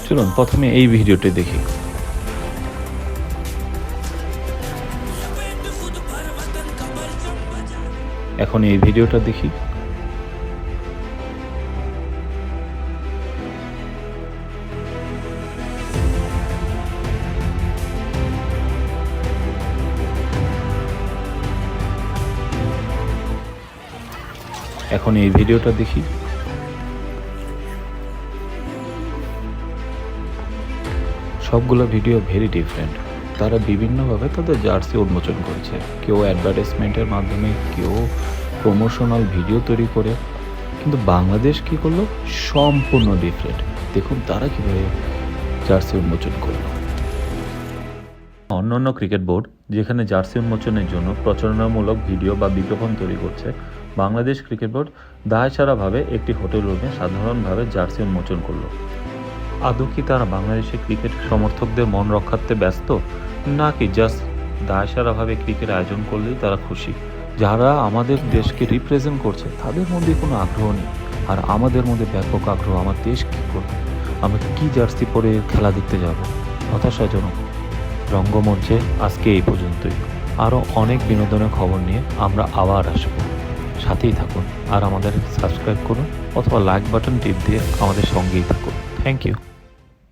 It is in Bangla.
চলুন প্রথমে এই ভিডিওটি দেখি। এখন এই ভিডিওটা দেখি। এখন এই ভিডিওটা দেখি। সবগুলো ভিডিও ভেরি ডিফারেন্ট। তারা বিভিন্নভাবে তাদের জার্সি উন্মোচন করেছে। কেউ অ্যাডভার্টাইজমেন্টের মাধ্যমে, কেউ প্রমোশনাল ভিডিও তৈরি করে। কিন্তু বাংলাদেশ কী করলো? সম্পূর্ণ ডিফারেন্ট। দেখুন তারা কীভাবে জার্সি উন্মোচন করলো। অন্যান্য ক্রিকেট বোর্ড যেখানে জার্সি উন্মোচনের জন্য প্রচারণামূলক ভিডিও বা বিজ্ঞাপন তৈরি করছে, বাংলাদেশ ক্রিকেট বোর্ড দায়সারাভাবে একটি হোটেল রুমে সাধারণভাবে জার্সি উন্মোচন করলো। আদৌ কি তারা বাংলাদেশের ক্রিকেট সমর্থকদের মন রক্ষার্থে ব্যস্ত, নাকি জাস্ট দায়সারাভাবে ক্রিকেট আয়োজন করলেই তারা খুশি? যারা আমাদের দেশকে রিপ্রেজেন্ট করছে তাদের মধ্যে কোনো আগ্রহ নেই, আর আমাদের মধ্যে ব্যাপক আগ্রহ। আমার দেশ কী করবে, আমরা কি জার্সি পরে খেলা দেখতে যাব? হতাশাজনক। রঙ্গমঞ্চে আজকে এই পর্যন্তই। আরও অনেক বিনোদনের খবর নিয়ে আমরা আবার আসব। সাথেই থাকুন আর আমাদের সাবস্ক্রাইব করুন অথবা লাইক বাটন টিপ দিয়ে আমাদের সঙ্গেই থাকুন। Thank you.